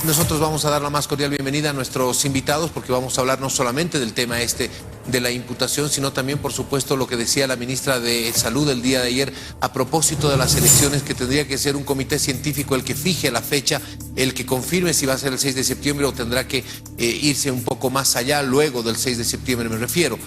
Nosotros vamos a dar la más cordial bienvenida a nuestros invitados porque vamos a hablar no solamente del tema de la imputación, sino también, por supuesto, lo que decía la ministra de Salud el día de ayer a propósito de las elecciones, que tendría que ser un comité científico el que fije la fecha, el que confirme si va a ser el 6 de septiembre o tendrá que irse un poco más allá, luego del 6 de septiembre me refiero.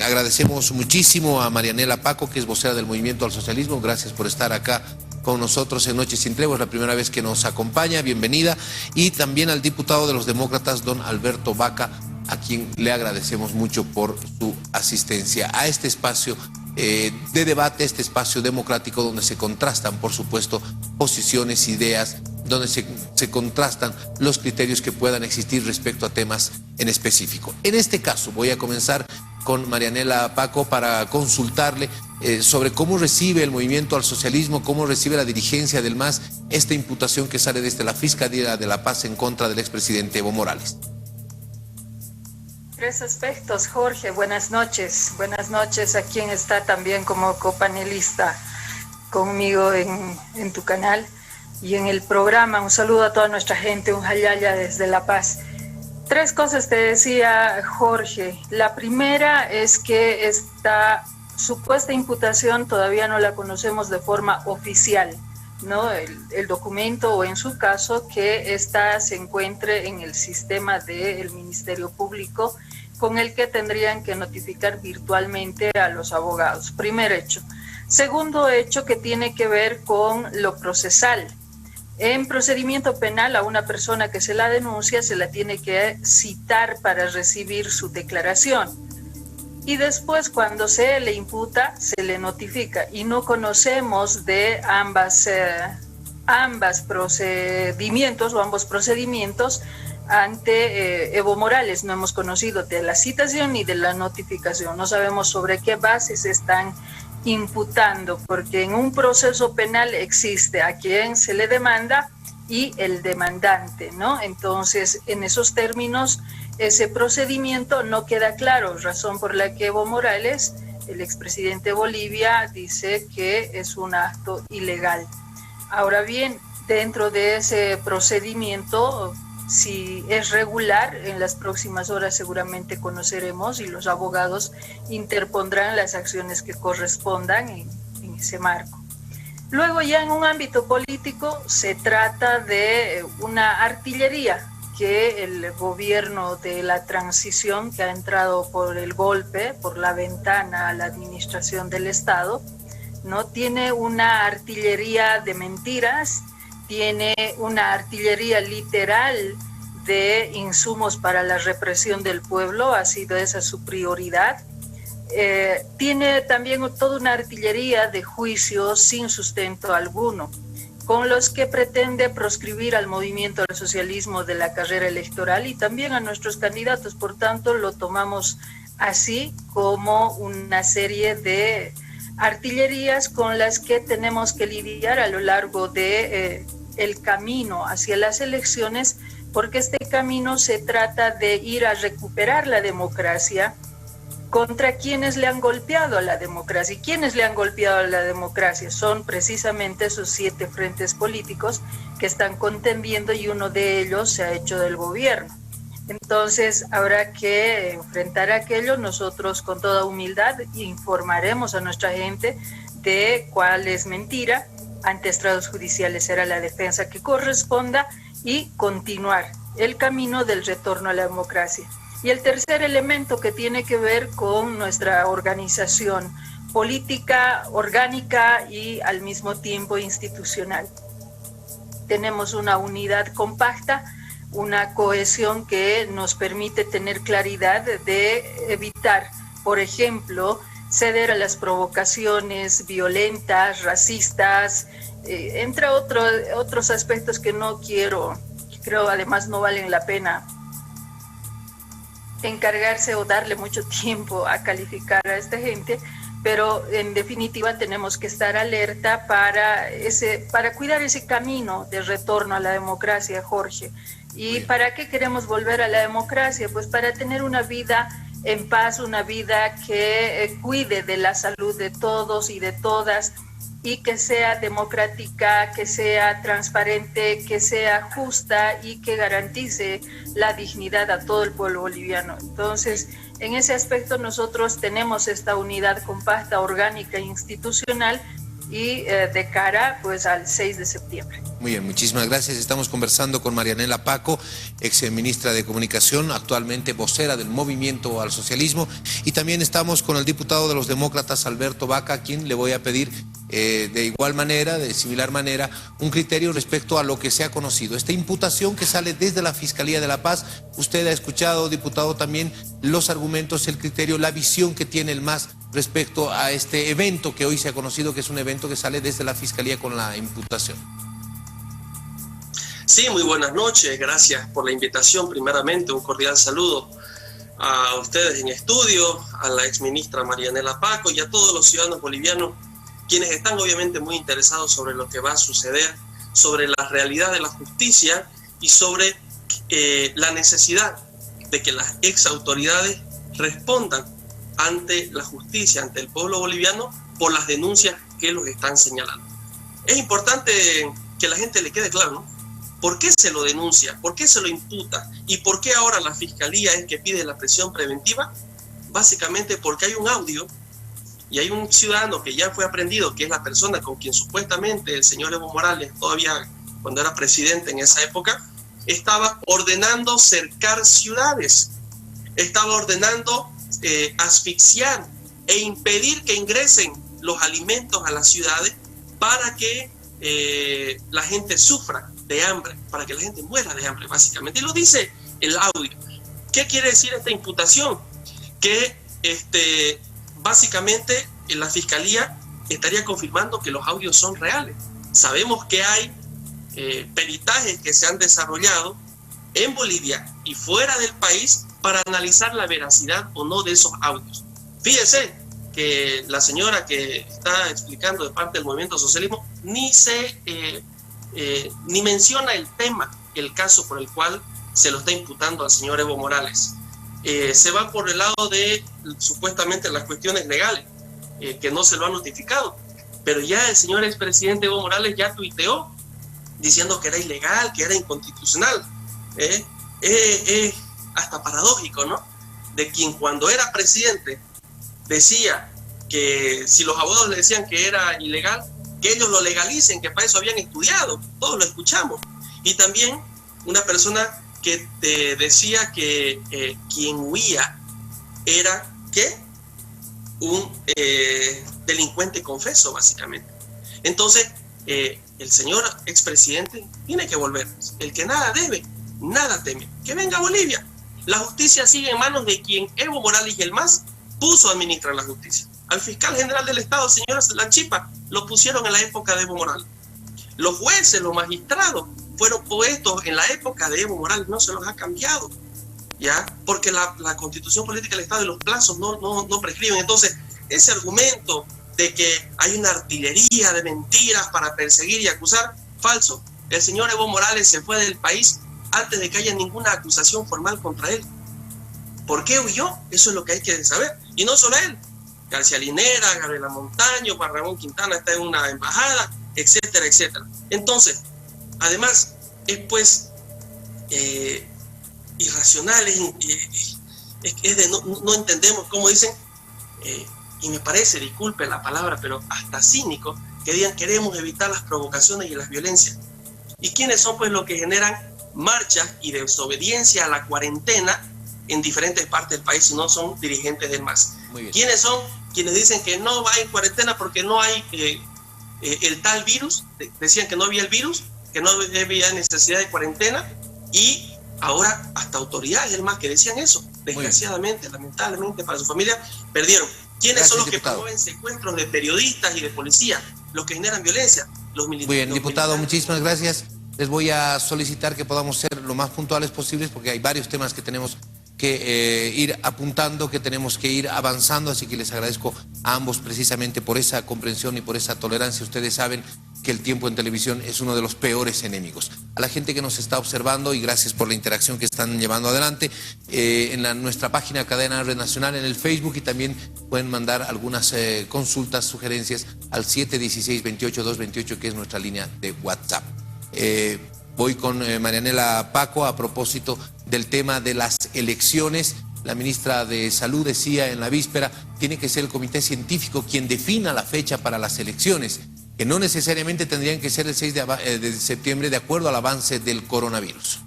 Agradecemos muchísimo a Marianela Paco, que es vocera del Movimiento al Socialismo. Gracias por estar acá con nosotros en Noches sin Tregua, es la primera vez que nos acompaña, bienvenida. Y también al diputado de los demócratas, don Alberto Baca, a quien le agradecemos mucho por su asistencia a este espacio de debate, este espacio democrático donde se contrastan, por supuesto, posiciones, ideas, donde se contrastan los criterios que puedan existir respecto a temas en específico. En este caso voy a comenzar con Marianela Paco para consultarle sobre cómo recibe el Movimiento al Socialismo, cómo recibe la dirigencia del MAS esta imputación que sale desde la Fiscalía de La Paz en contra del expresidente Evo Morales. Tres aspectos, Jorge. Buenas noches. Buenas noches a quien está también como copanelista conmigo en tu canal y en el programa. Un saludo a toda nuestra gente, un hayaya desde La Paz. Tres cosas te decía, Jorge. La primera es que esta supuesta imputación todavía no la conocemos de forma oficial, ¿no? El documento, o en su caso, que ésta se encuentre en el sistema del Ministerio Público, con el que tendrían que notificar virtualmente a los abogados. Primer hecho. Segundo hecho, que tiene que ver con lo procesal. En procedimiento penal, a una persona que se la denuncia se la tiene que citar para recibir su declaración. Y después, cuando se le imputa, se le notifica. Y no conocemos de ambos procedimientos ante Evo Morales. No hemos conocido de la citación ni de la notificación. No sabemos sobre qué bases están imputando, porque en un proceso penal existe a quien se le demanda y el demandante, ¿no? Entonces, en esos términos, ese procedimiento no queda claro, razón por la que Evo Morales, el expresidente de Bolivia, dice que es un acto ilegal. Ahora bien, dentro de ese procedimiento, si es regular, en las próximas horas seguramente conoceremos y los abogados interpondrán las acciones que correspondan en ese marco. Luego, ya en un ámbito político, se trata de una artillería que el gobierno de la transición, que ha entrado por el golpe, por la ventana a la administración del Estado, ¿no? Tiene una artillería de mentiras, tiene una artillería literal de insumos para la represión del pueblo, ha sido esa su prioridad. Tiene también toda una artillería de juicios sin sustento alguno, con los que pretende proscribir al movimiento del socialismo de la carrera electoral y también a nuestros candidatos. Por tanto, lo tomamos así, como una serie de artillerías con las que tenemos que lidiar a lo largo de el camino hacia las elecciones, porque este camino se trata de ir a recuperar la democracia contra quienes le han golpeado a la democracia. ¿Y quienes le han golpeado a la democracia? Son precisamente esos 7 frentes políticos que están contendiendo, y uno de ellos se ha hecho del gobierno. Entonces habrá que enfrentar aquello. Nosotros, con toda humildad, informaremos a nuestra gente de cuál es mentira. Ante estrados judiciales será la defensa que corresponda y continuar el camino del retorno a la democracia. Y el tercer elemento, que tiene que ver con nuestra organización política, orgánica y al mismo tiempo institucional. Tenemos una unidad compacta, una cohesión que nos permite tener claridad de evitar, por ejemplo, ceder a las provocaciones violentas, racistas, entre otros aspectos que creo además no valen la pena encargarse o darle mucho tiempo a calificar a esta gente, pero en definitiva tenemos que estar alerta para cuidar ese camino de retorno a la democracia, Jorge. ¿Y para qué queremos volver a la democracia? Pues para tener una vida en paz, una vida que cuide de la salud de todos y de todas, y que sea democrática, que sea transparente, que sea justa y que garantice la dignidad a todo el pueblo boliviano. Entonces, en ese aspecto nosotros tenemos esta unidad compacta, orgánica e institucional y de cara pues al 6 de septiembre. Muy bien, muchísimas gracias. Estamos conversando con Marianela Paco, ex ministra de Comunicación, actualmente vocera del Movimiento al Socialismo, y también estamos con el diputado de los Demócratas, Alberto Baca, a quien le voy a pedir de igual manera, de similar manera, un criterio respecto a lo que se ha conocido. Esta imputación que sale desde la Fiscalía de La Paz, usted ha escuchado, diputado, también los argumentos, el criterio, la visión que tiene el MAS respecto a este evento que hoy se ha conocido, que es un evento que sale desde la Fiscalía con la imputación. Sí, muy buenas noches, gracias por la invitación. Primeramente, un cordial saludo a ustedes en estudio, a la exministra Marianela Paco y a todos los ciudadanos bolivianos, quienes están obviamente muy interesados sobre lo que va a suceder, sobre la realidad de la justicia y sobre la necesidad de que las ex autoridades respondan ante la justicia, ante el pueblo boliviano, por las denuncias que los están señalando. Es importante que la gente le quede claro, ¿no? ¿Por qué se lo denuncia? ¿Por qué se lo imputa? ¿Y por qué ahora la Fiscalía es que pide la prisión preventiva? Básicamente porque hay un audio y hay un ciudadano que ya fue aprendido, que es la persona con quien supuestamente el señor Evo Morales, todavía cuando era presidente en esa época, estaba ordenando cercar ciudades, estaba ordenando asfixiar e impedir que ingresen los alimentos a las ciudades para que la gente sufra de hambre, para que la gente muera de hambre, básicamente. Y lo dice el audio. ¿Qué quiere decir esta imputación? Que básicamente la Fiscalía estaría confirmando que los audios son reales. Sabemos que hay peritajes que se han desarrollado en Bolivia y fuera del país para analizar la veracidad o no de esos audios. Fíjese que la señora que está explicando de parte del Movimiento al Socialismo ni menciona el tema, el caso por el cual se lo está imputando al señor Evo Morales. Se va por el lado de supuestamente las cuestiones legales, que no se lo ha notificado, pero ya el señor expresidente Evo Morales ya tuiteó diciendo que era ilegal, que era inconstitucional. Hasta paradójico, ¿no? De quien cuando era presidente decía que si los abogados le decían que era ilegal, que ellos lo legalicen, que para eso habían estudiado, todos lo escuchamos. Y también una persona que te decía que quien huía era, ¿qué? Un delincuente confeso, básicamente. Entonces, el señor expresidente tiene que volver. El que nada debe, nada teme. Que venga a Bolivia. La justicia sigue en manos de quien Evo Morales y el MAS puso a administrar la justicia. Al fiscal general del Estado, señora Lanchipa, lo pusieron en la época de Evo Morales. Los jueces, los magistrados, fueron puestos en la época de Evo Morales, no se los ha cambiado, ¿ya? Porque la Constitución Política del Estado y los plazos no prescriben. Entonces, ese argumento de que hay una artillería de mentiras para perseguir y acusar, falso. El señor Evo Morales se fue del país antes de que haya ninguna acusación formal contra él. ¿Por qué huyó? Eso es lo que hay que saber. Y no solo él. García Linera, Gabriela Montaño, Juan Ramón Quintana está en una embajada, etcétera, etcétera. Entonces, además, es pues irracional, es de no entendemos cómo dicen, y me parece, disculpe la palabra, pero hasta cínico, que digan queremos evitar las provocaciones y las violencias. ¿Y quiénes son pues los que generan marchas y desobediencia a la cuarentena en diferentes partes del país si no son dirigentes del MAS? ¿Quiénes son quienes dicen que no va en cuarentena porque no hay el tal virus? Decían que no había el virus, que no había necesidad de cuarentena, y ahora hasta autoridades del MAS que decían eso. Desgraciadamente, lamentablemente para su familia, perdieron. ¿Quiénes son los que promueven secuestros de periodistas y de policías? Los que generan violencia, los militares. Muy bien, diputado, muchísimas gracias. Les voy a solicitar que podamos ser lo más puntuales posibles porque hay varios temas que tenemos que ir apuntando, que tenemos que ir avanzando, así que les agradezco a ambos precisamente por esa comprensión y por esa tolerancia. Ustedes saben que el tiempo en televisión es uno de los peores enemigos. A la gente que nos está observando, y gracias por la interacción que están llevando adelante, en nuestra página Cadena Red Nacional, en el Facebook, y también pueden mandar algunas consultas, sugerencias al 716-28-228, que es nuestra línea de WhatsApp. Voy con Marianela Paco a propósito del tema de las elecciones. La ministra de Salud decía en la víspera, tiene que ser el comité científico quien defina la fecha para las elecciones, que no necesariamente tendrían que ser el 6 de septiembre de acuerdo al avance del coronavirus.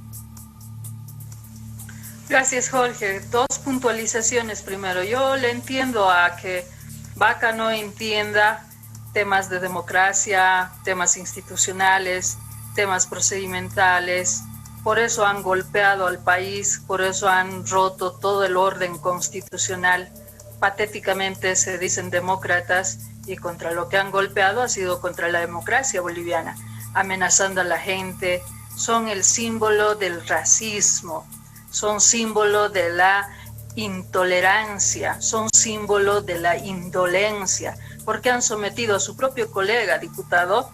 Gracias, Jorge. Dos puntualizaciones primero. Yo le entiendo a que Vaca no entienda temas de democracia, temas institucionales, temas procedimentales. Por eso han golpeado al país, por eso han roto todo el orden constitucional. Patéticamente se dicen demócratas, y contra lo que han golpeado ha sido contra la democracia boliviana, amenazando a la gente. Son el símbolo del racismo, son símbolo de la intolerancia, son símbolo de la indolencia, porque han sometido a su propio colega diputado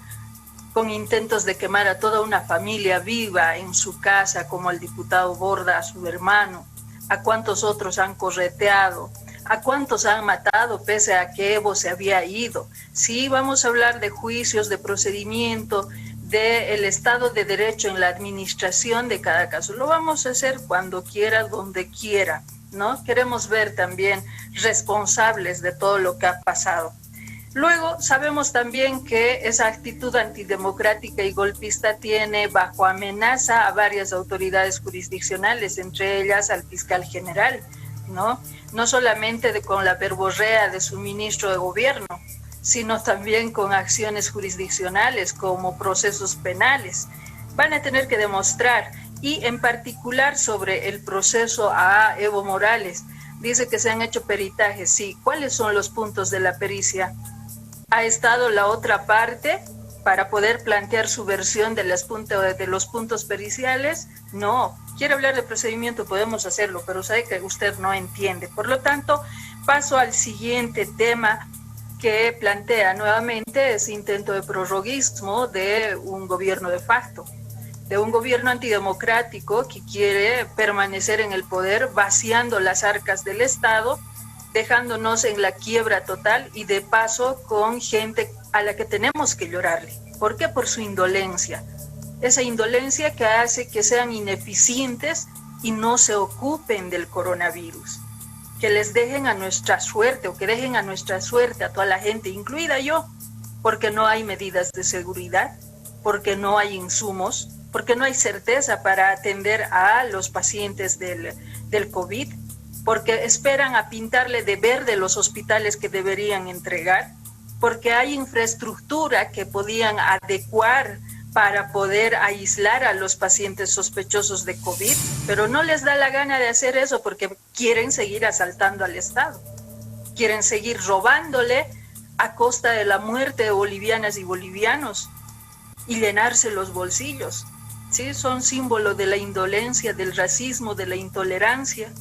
con intentos de quemar a toda una familia viva en su casa, como el diputado Borda a su hermano. ¿A cuántos otros han correteado? ¿A cuántos han matado pese a que Evo se había ido? Sí, vamos a hablar de juicios, de procedimiento, del Estado de Derecho en la administración de cada caso. Lo vamos a hacer cuando quiera, donde quiera, ¿no? Queremos ver también responsables de todo lo que ha pasado. Luego, sabemos también que esa actitud antidemocrática y golpista tiene bajo amenaza a varias autoridades jurisdiccionales, entre ellas al fiscal general, ¿no? No solamente con la verborrea de su ministro de gobierno, sino también con acciones jurisdiccionales como procesos penales. Van a tener que demostrar, y en particular sobre el proceso a Evo Morales, dice que se han hecho peritajes, sí. ¿Cuáles son los puntos de la pericia? ¿Ha estado la otra parte para poder plantear su versión de los puntos periciales? No. Quiere hablar de procedimiento, podemos hacerlo, pero sabe que usted no entiende. Por lo tanto, paso al siguiente tema que plantea nuevamente ese intento de prorroguismo de un gobierno de facto, de un gobierno antidemocrático que quiere permanecer en el poder vaciando las arcas del Estado, dejándonos en la quiebra total y de paso con gente a la que tenemos que llorarle. ¿Por qué? Por su indolencia. Esa indolencia que hace que sean ineficientes y no se ocupen del coronavirus. Que les dejen a nuestra suerte, o que dejen a nuestra suerte a toda la gente, incluida yo, porque no hay medidas de seguridad, porque no hay insumos, porque no hay certeza para atender a los pacientes del COVID, porque esperan a pintarle de verde los hospitales que deberían entregar, porque hay infraestructura que podían adecuar para poder aislar a los pacientes sospechosos de COVID, pero no les da la gana de hacer eso porque quieren seguir asaltando al Estado, quieren seguir robándole a costa de la muerte de bolivianas y bolivianos y llenarse los bolsillos. ¿Sí? Son símbolos de la indolencia, del racismo, de la intolerancia,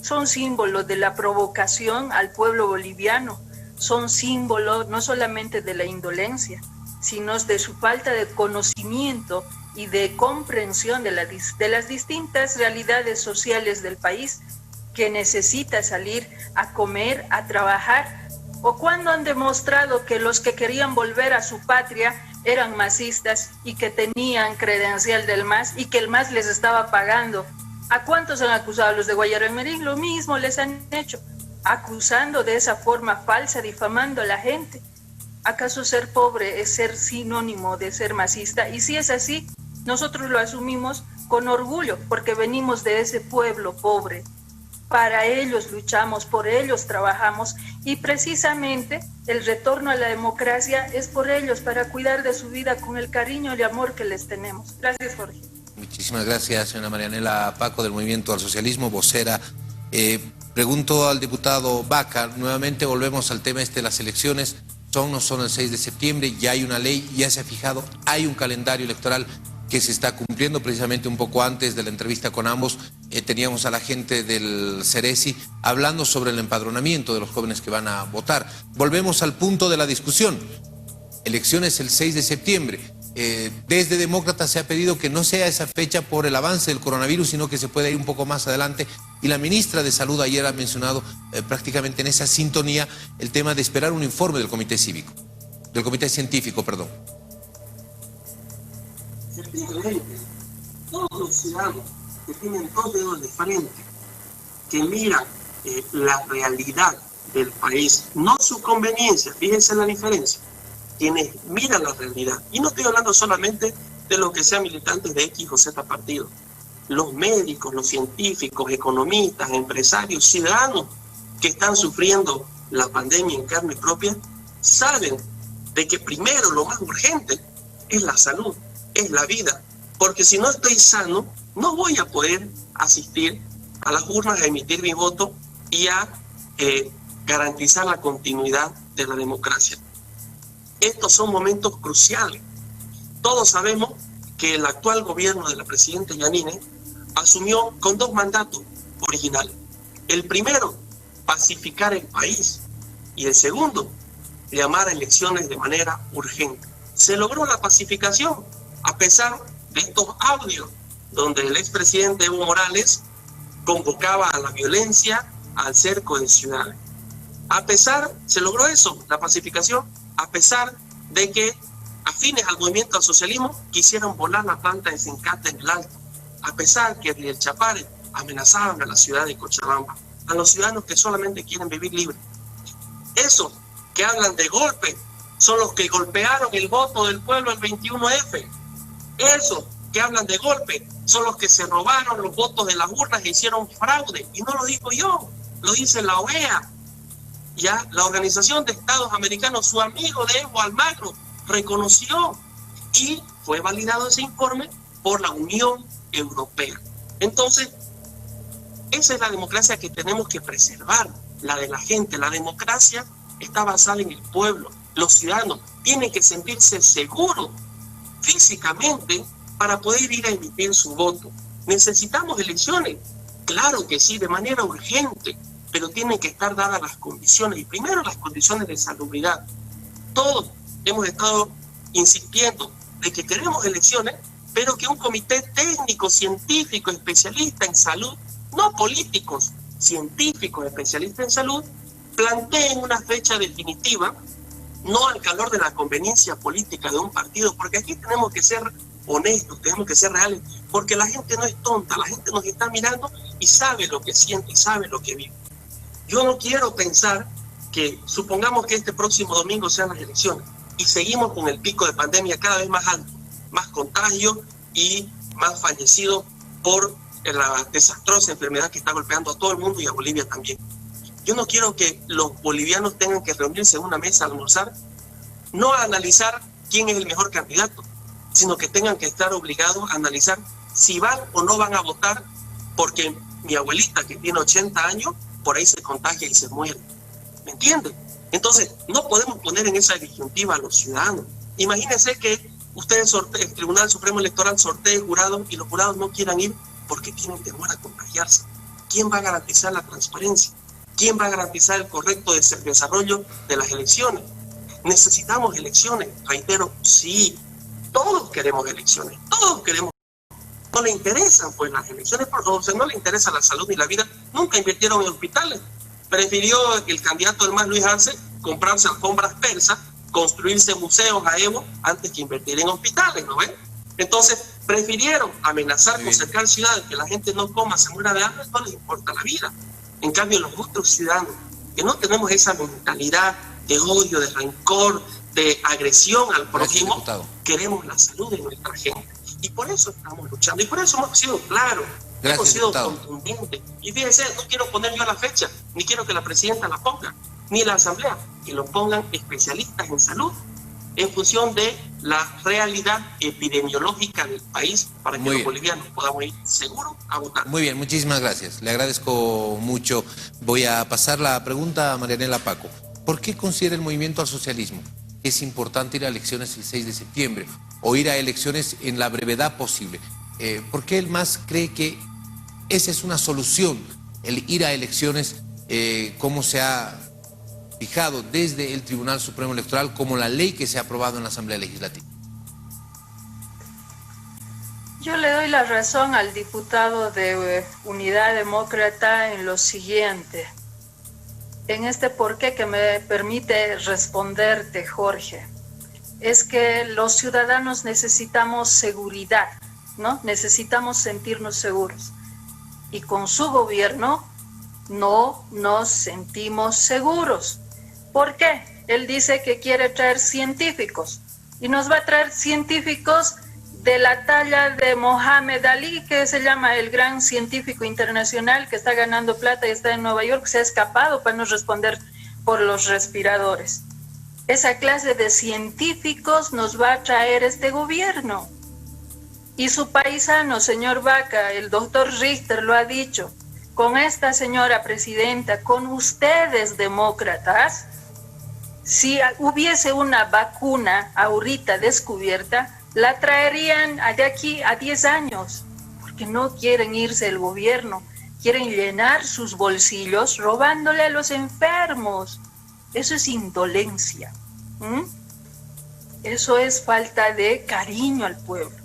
son símbolos de la provocación al pueblo boliviano, son símbolos no solamente de la indolencia, sino de su falta de conocimiento y de comprensión de las distintas realidades sociales del país, que necesita salir a comer, a trabajar. ¿O cuándo han demostrado que los que querían volver a su patria eran masistas y que tenían credencial del MAS y que el MAS les estaba pagando? ¿A cuántos han acusado? Los de Guayaremerín lo mismo les han hecho, acusando de esa forma falsa, difamando a la gente. ¿Acaso ser pobre es ser sinónimo de ser masista? Y si es así, nosotros lo asumimos con orgullo, porque venimos de ese pueblo pobre. Para ellos luchamos, por ellos trabajamos, y precisamente el retorno a la democracia es por ellos, para cuidar de su vida con el cariño y el amor que les tenemos. Gracias, Jorge. Muchísimas gracias, señora Marianela Paco, del Movimiento al Socialismo, vocera. Pregunto al diputado Vaca, nuevamente volvemos al tema de las elecciones. No son el 6 de septiembre, ya hay una ley, ya se ha fijado, hay un calendario electoral que se está cumpliendo precisamente un poco antes de la entrevista con ambos. teníamos a la gente del Ceresi hablando sobre el empadronamiento de los jóvenes que van a votar. Volvemos al punto de la discusión. Elecciones el 6 de septiembre. Desde Demócratas se ha pedido que no sea esa fecha por el avance del coronavirus, sino que se pueda ir un poco más adelante. Y la ministra de Salud ayer ha mencionado prácticamente en esa sintonía el tema de esperar un informe del comité científico, perdón. Efectivamente, todos los ciudadanos que tienen dos dedos de frente, que miran la realidad del país, no su conveniencia, fíjense la diferencia, quienes miran la realidad, y no estoy hablando solamente de los que sean militantes de X o Z partido, los médicos, los científicos, economistas, empresarios, ciudadanos que están sufriendo la pandemia en carne propia, saben de que primero lo más urgente es la salud, es la vida, porque si no estoy sano, no voy a poder asistir a las urnas a emitir mi voto y a garantizar la continuidad de la democracia. Estos son momentos cruciales. Todos sabemos que el actual gobierno de la presidenta Yanine asumió con dos mandatos originales. El primero, pacificar el país, y el segundo, llamar a elecciones de manera urgente. Se logró la pacificación, a pesar de estos audios donde el expresidente Evo Morales convocaba a la violencia, al cerco de ciudades. Se logró eso, la pacificación, a pesar de que, afines al movimiento al socialismo, quisieron volar la planta de Zincate en el Alto, a pesar que el Chapare amenazaban a la ciudad de Cochabamba, a los ciudadanos que solamente quieren vivir libres. Esos que hablan de golpe son los que golpearon el voto del pueblo el 21F. Esos que hablan de golpe son los que se robaron los votos de las urnas e hicieron fraude. Y no lo digo yo, lo dice la OEA. Ya la Organización de Estados Americanos, su amigo de Evo Almagro, reconoció y fue validado ese informe por la Unión Europea. Entonces, esa es la democracia que tenemos que preservar, la de la gente. La democracia está basada en el pueblo. Los ciudadanos tienen que sentirse seguros físicamente para poder ir a emitir su voto. ¿Necesitamos elecciones? Claro que sí, de manera urgente, pero tienen que estar dadas las condiciones, y primero las condiciones de salubridad. Todos hemos estado insistiendo de que queremos elecciones, pero que un comité técnico, científico, especialista en salud, no políticos, científicos, especialistas en salud, planteen una fecha definitiva, no al calor de la conveniencia política de un partido, porque aquí tenemos que ser honestos, tenemos que ser reales, porque la gente no es tonta, la gente nos está mirando y sabe lo que siente y sabe lo que vive. Yo no quiero pensar que, supongamos que este próximo domingo sean las elecciones y seguimos con el pico de pandemia cada vez más alto, más contagio y más fallecidos por la desastrosa enfermedad que está golpeando a todo el mundo y a Bolivia también. Yo no quiero que los bolivianos tengan que reunirse en una mesa a almorzar, no a analizar quién es el mejor candidato, sino que tengan que estar obligados a analizar si van o no van a votar, porque mi abuelita, que tiene 80 años, por ahí se contagia y se muere. ¿Me entienden? Entonces, no podemos poner en esa disyuntiva a los ciudadanos. Imagínense que ustedes el Tribunal Supremo Electoral sortee jurados y los jurados no quieran ir porque tienen temor a contagiarse. ¿Quién va a garantizar la transparencia? ¿Quién va a garantizar el correcto desarrollo de las elecciones? ¿Necesitamos elecciones? Reitero, sí. Todos queremos elecciones. Todos queremos. No le interesan pues las elecciones, porque no le interesa la salud ni la vida. Nunca invirtieron en hospitales. Prefirió el candidato del MAS, Luis Arce, comprarse alfombras persas, construirse museos a Evo antes que invertir en hospitales, ¿no ven? Entonces, prefirieron amenazar con cercar ciudades, que la gente no coma, se muera de hambre, no les importa la vida. En cambio, los otros ciudadanos, que no tenemos esa mentalidad de odio, de rencor, de agresión al prójimo, queremos la salud de nuestra gente. Y por eso estamos luchando, y por eso hemos sido claros, hemos sido contundentes. Y fíjense, no quiero poner yo la fecha, ni quiero que la presidenta la ponga, ni la asamblea, que lo pongan especialistas en salud, en función de la realidad epidemiológica del país, para que los bolivianos podamos ir seguros a votar. Muy bien, muchísimas gracias. Le agradezco mucho. Voy a pasar la pregunta a Marianela Paco. ¿Por qué considera el movimiento al socialismo que es importante ir a elecciones el 6 de septiembre o ir a elecciones en la brevedad posible? ¿Por qué el MAS cree que esa es una solución, el ir a elecciones, como se ha fijado desde el Tribunal Supremo Electoral como la ley que se ha aprobado en la Asamblea Legislativa. Yo le doy la razón al diputado de Unidad Demócrata en lo siguiente, en este porqué que me permite responderte, Jorge. Es que los ciudadanos necesitamos seguridad, ¿no? Necesitamos sentirnos seguros. Y con su gobierno no nos sentimos seguros. ¿Por qué? Él dice que quiere traer científicos y nos va a traer científicos de la talla de Mohamed Ali, que se llama el gran científico internacional que está ganando plata y está en Nueva York, se ha escapado para no responder por los respiradores. Esa clase de científicos nos va a traer este gobierno. Y su paisano, señor Vaca, el doctor Richter lo ha dicho, con esta señora presidenta, con ustedes demócratas, si hubiese una vacuna ahorita descubierta, la traerían de aquí a 10 años, porque no quieren irse el gobierno, quieren llenar sus bolsillos robándole a los enfermos. Eso es indolencia. Eso es falta de cariño al pueblo.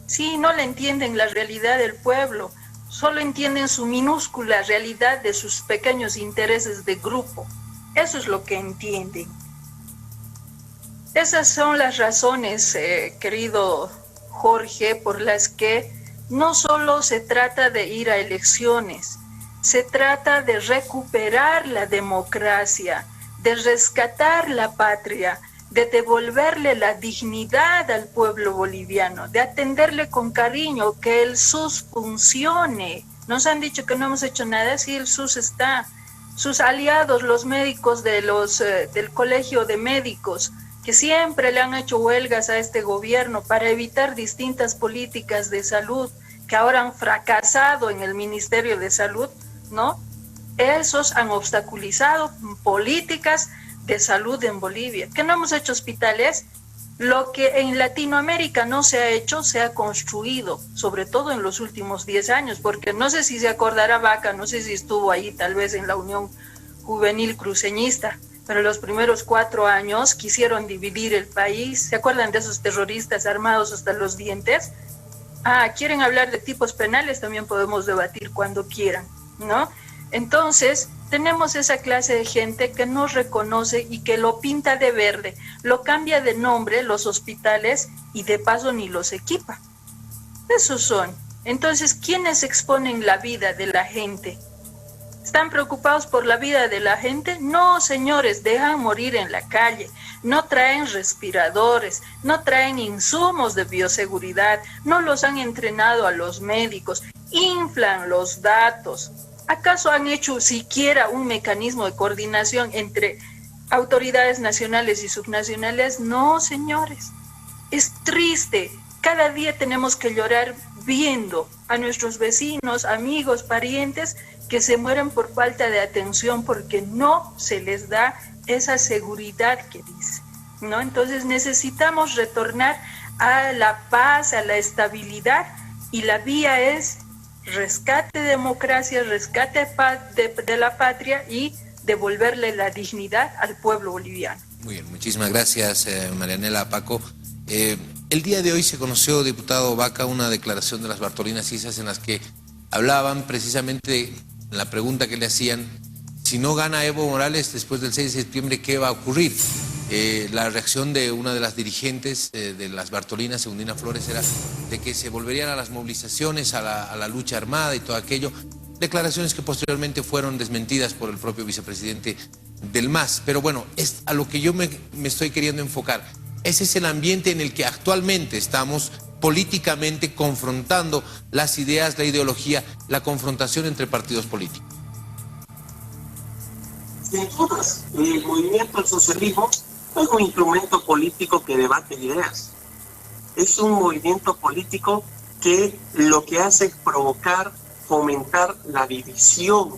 Sí, no le entienden la realidad del pueblo, solo entienden su minúscula realidad de sus pequeños intereses de grupo. Eso es lo que entienden. Esas son las razones, querido Jorge, por las que no solo se trata de ir a elecciones, se trata de recuperar la democracia, de rescatar la patria, de devolverle la dignidad al pueblo boliviano, de atenderle con cariño, que el SUS funcione. Nos han dicho que no hemos hecho nada, sí, el SUS está. Sus aliados, los médicos del Colegio de Médicos, que siempre le han hecho huelgas a este gobierno para evitar distintas políticas de salud que ahora han fracasado en el Ministerio de Salud, ¿no? Esos han obstaculizado políticas de salud en Bolivia. ¿Que no hemos hecho hospitales? Lo que en Latinoamérica no se ha hecho, se ha construido, sobre todo en los últimos 10 años, porque no sé si se acordará Vaca, no sé si estuvo ahí tal vez en la Unión Juvenil Cruceñista, pero los primeros 4 años quisieron dividir el país. ¿Se acuerdan de esos terroristas armados hasta los dientes? ¿Quieren hablar de tipos penales? También podemos debatir cuando quieran, ¿no? Entonces, tenemos esa clase de gente que no reconoce y que lo pinta de verde, lo cambia de nombre, los hospitales, y de paso ni los equipa. Esos son. Entonces, ¿quiénes exponen la vida de la gente? ¿Están preocupados por la vida de la gente? No, señores, dejan morir en la calle, no traen respiradores, no traen insumos de bioseguridad, no los han entrenado a los médicos, inflan los datos. ¿Acaso han hecho siquiera un mecanismo de coordinación entre autoridades nacionales y subnacionales? No, señores. Es triste. Cada día tenemos que llorar viendo a nuestros vecinos, amigos, parientes que se mueren por falta de atención porque no se les da esa seguridad que dice, ¿no? Entonces necesitamos retornar a la paz, a la estabilidad, y la vía es rescate de democracia, rescate de la patria y devolverle la dignidad al pueblo boliviano. Muy bien, muchísimas gracias, Marianela, Paco. El día de hoy se conoció, diputado Vaca, una declaración de las Bartolinas Isas en las que hablaban precisamente la pregunta que le hacían: si no gana Evo Morales después del 6 de septiembre, ¿qué va a ocurrir? La reacción de una de las dirigentes de las Bartolinas, Segundina Flores, era de que se volverían a las movilizaciones, a la lucha armada y todo aquello. Declaraciones que posteriormente fueron desmentidas por el propio vicepresidente del MAS. Pero bueno, es a lo que yo me estoy queriendo enfocar. Ese es el ambiente en el que actualmente estamos políticamente confrontando las ideas, la ideología, la confrontación entre partidos políticos. Sin dudas, el movimiento del socialismo no es un instrumento político que debate ideas. Es un movimiento político que lo que hace es provocar, fomentar la división,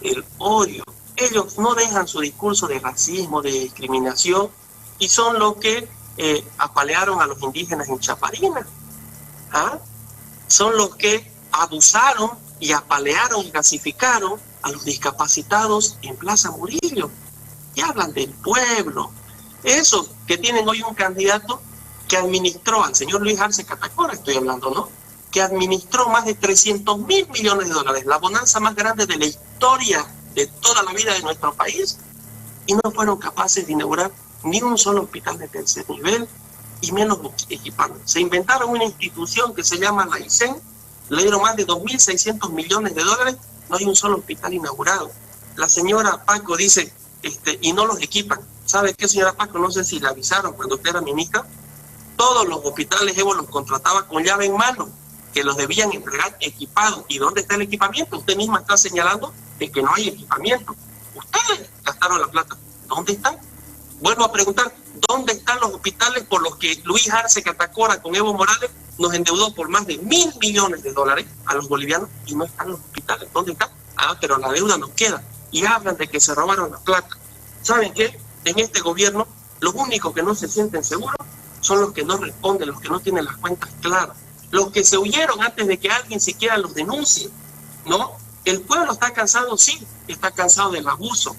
el odio. Ellos no dejan su discurso de racismo, de discriminación, y son los que apalearon a los indígenas en Chaparina. Son los que abusaron y apalearon y gasificaron a los discapacitados en Plaza Murillo. Y hablan del pueblo. Eso que tienen hoy un candidato que administró, al señor Luis Arce Catacora estoy hablando, ¿no? Que administró más de 300.000 millones de dólares, la bonanza más grande de la historia de toda la vida de nuestro país, y no fueron capaces de inaugurar ni un solo hospital de tercer nivel, y menos equiparlo. Se inventaron una institución que se llama la ICEN, le dieron más de 2.600 millones de dólares, no hay un solo hospital inaugurado. La señora Paco dice, y no los equipan. ¿Sabe qué, señora Paco? No sé si le avisaron cuando usted era ministra. Todos los hospitales Evo los contrataba con llave en mano, que los debían entregar equipados. ¿Y dónde está el equipamiento? Usted misma está señalando de que no hay equipamiento. Ustedes gastaron la plata. ¿Dónde están? Vuelvo a preguntar, ¿dónde están los hospitales por los que Luis Arce Catacora con Evo Morales nos endeudó por más de 1.000 millones de dólares a los bolivianos y no están los hospitales? ¿Dónde están? Ah, pero la deuda nos queda. Y hablan de que se robaron la plata. ¿Saben qué? En este gobierno, los únicos que no se sienten seguros son los que no responden, los que no tienen las cuentas claras, los que se huyeron antes de que alguien siquiera los denuncie, ¿no? El pueblo está cansado, sí, está cansado del abuso.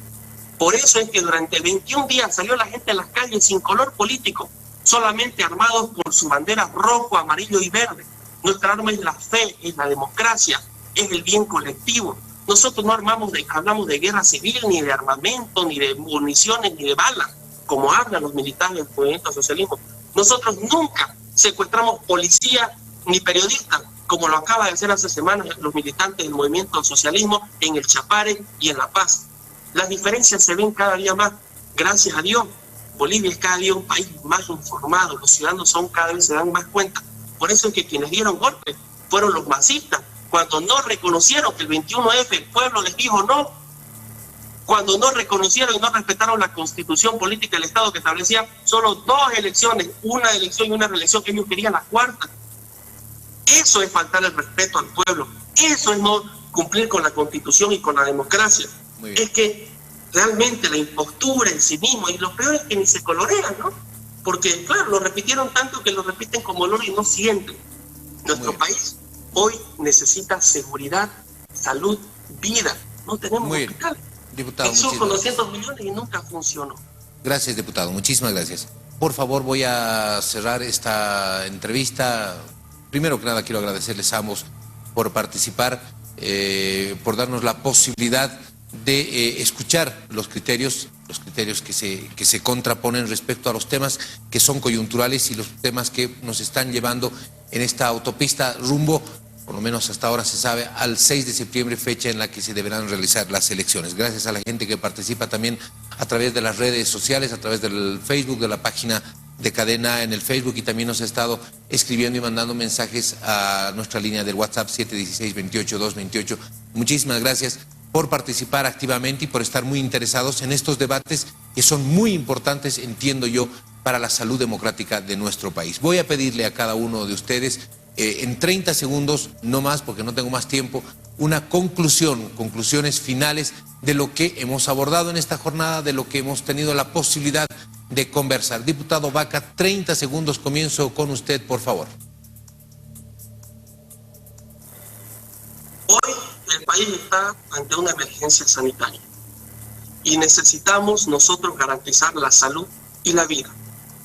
Por eso es que durante 21 días salió la gente a las calles sin color político, solamente armados con su bandera rojo, amarillo y verde. Nuestra arma es la fe, es la democracia, es el bien colectivo. Nosotros no hablamos de guerra civil, ni de armamento, ni de municiones, ni de balas, como hablan los militares del movimiento socialismo. Nosotros nunca secuestramos policía ni periodistas, como lo acaba de hacer hace semanas los militantes del movimiento socialismo en el Chapare y en La Paz. Las diferencias se ven cada día más. Gracias a Dios, Bolivia es cada día un país más informado, los ciudadanos cada vez se dan más cuenta. Por eso es que quienes dieron golpe fueron los masistas, cuando no reconocieron que el 21F el pueblo les dijo no, cuando no reconocieron y no respetaron la constitución política del Estado que establecía solo 2 elecciones, una elección y una reelección, que ellos querían la cuarta. Eso es faltar el respeto al pueblo, eso es no cumplir con la constitución y con la democracia. Es que realmente la impostura en sí mismo, y lo peor es que ni se colorean, ¿no? Porque claro, lo repitieron tanto que lo repiten como loro y no sienten. Nuestro país hoy necesita seguridad, salud, vida. No tenemos hospital. Diputado, eso con 200 millones y nunca funcionó. Gracias, diputado. Muchísimas gracias. Por favor, voy a cerrar esta entrevista. Primero que nada, quiero agradecerles a ambos por participar, por darnos la posibilidad de escuchar los criterios que se contraponen respecto a los temas que son coyunturales y los temas que nos están llevando en esta autopista rumbo, por lo menos hasta ahora se sabe, al 6 de septiembre, fecha en la que se deberán realizar las elecciones. Gracias a la gente que participa también a través de las redes sociales, a través del Facebook, de la página de Cadena en el Facebook, y también nos ha estado escribiendo y mandando mensajes a nuestra línea del WhatsApp 716-28-228. Muchísimas gracias por participar activamente y por estar muy interesados en estos debates que son muy importantes, entiendo yo, para la salud democrática de nuestro país. Voy a pedirle a cada uno de ustedes, en 30 segundos, no más porque no tengo más tiempo, una conclusiones finales de lo que hemos abordado en esta jornada, de lo que hemos tenido la posibilidad de conversar. Diputado Vaca, 30 segundos, comienzo con usted, por favor. Hoy el país está ante una emergencia sanitaria y necesitamos nosotros garantizar la salud y la vida.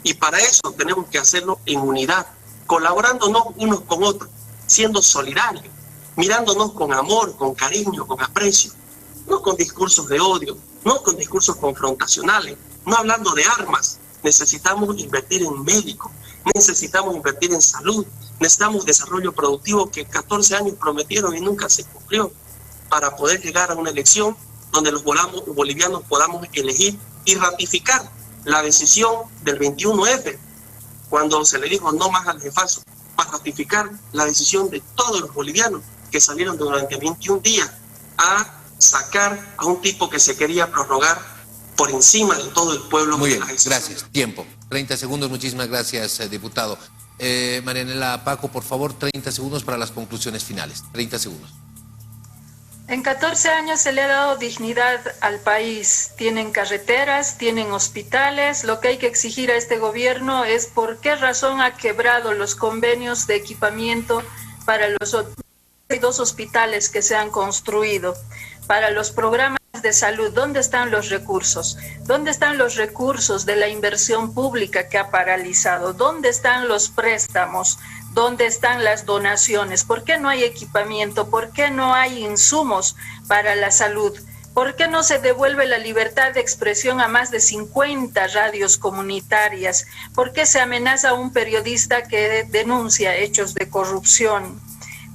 Y para eso tenemos que hacerlo en unidad, colaborándonos unos con otros, siendo solidarios, mirándonos con amor, con cariño, con aprecio, no con discursos de odio, no con discursos confrontacionales, no hablando de armas. Necesitamos invertir en médicos, necesitamos invertir en salud, necesitamos desarrollo productivo que 14 años prometieron y nunca se cumplió, para poder llegar a una elección donde los bolivianos podamos elegir y ratificar la decisión del 21F, cuando se le dijo no más al jefazo, para ratificar la decisión de todos los bolivianos que salieron durante 21 días a sacar a un tipo que se quería prorrogar por encima de todo el pueblo. Muy bien, gracias. Tiempo. 30 segundos, muchísimas gracias, diputado. Marianela Paco, por favor, 30 segundos para las conclusiones finales. 30 segundos. En 14 años se le ha dado dignidad al país. Tienen carreteras, tienen hospitales. Lo que hay que exigir a este gobierno es por qué razón ha quebrado los convenios de equipamiento para los 2 hospitales que se han construido. Para los programas de salud, ¿dónde están los recursos? ¿Dónde están los recursos de la inversión pública que ha paralizado? ¿Dónde están los préstamos? ¿Dónde están las donaciones? ¿Por qué no hay equipamiento? ¿Por qué no hay insumos para la salud? ¿Por qué no se devuelve la libertad de expresión a más de 50 radios comunitarias? ¿Por qué se amenaza a un periodista que denuncia hechos de corrupción?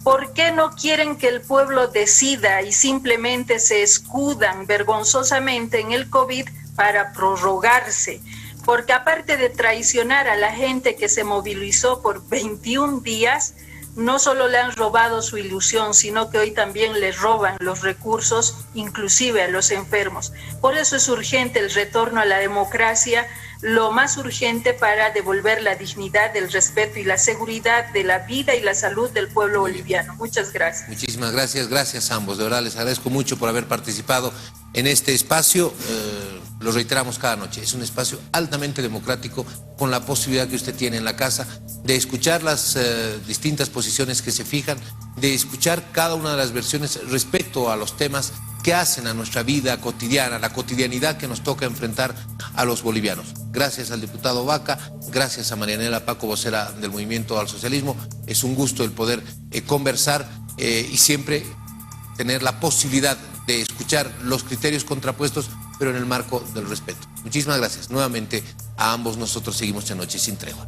¿Por qué no quieren que el pueblo decida y simplemente se escudan vergonzosamente en el COVID para prorrogarse? Porque aparte de traicionar a la gente que se movilizó por 21 días, no solo le han robado su ilusión, sino que hoy también le roban los recursos, inclusive a los enfermos. Por eso es urgente el retorno a la democracia, lo más urgente para devolver la dignidad, el respeto y la seguridad de la vida y la salud del pueblo boliviano. Muchas gracias. Muchísimas gracias, gracias a ambos. De verdad les agradezco mucho por haber participado en este espacio. Lo reiteramos cada noche, es un espacio altamente democrático con la posibilidad que usted tiene en la casa de escuchar las distintas posiciones que se fijan, de escuchar cada una de las versiones respecto a los temas que hacen a nuestra vida cotidiana, la cotidianidad que nos toca enfrentar a los bolivianos. Gracias al diputado Vaca, gracias a Marianela Paco, vocera del Movimiento al Socialismo. Es un gusto el poder conversar y siempre tener la posibilidad de escuchar los criterios contrapuestos, pero en el marco del respeto. Muchísimas gracias. Nuevamente a ambos nosotros seguimos esta noche sin tregua.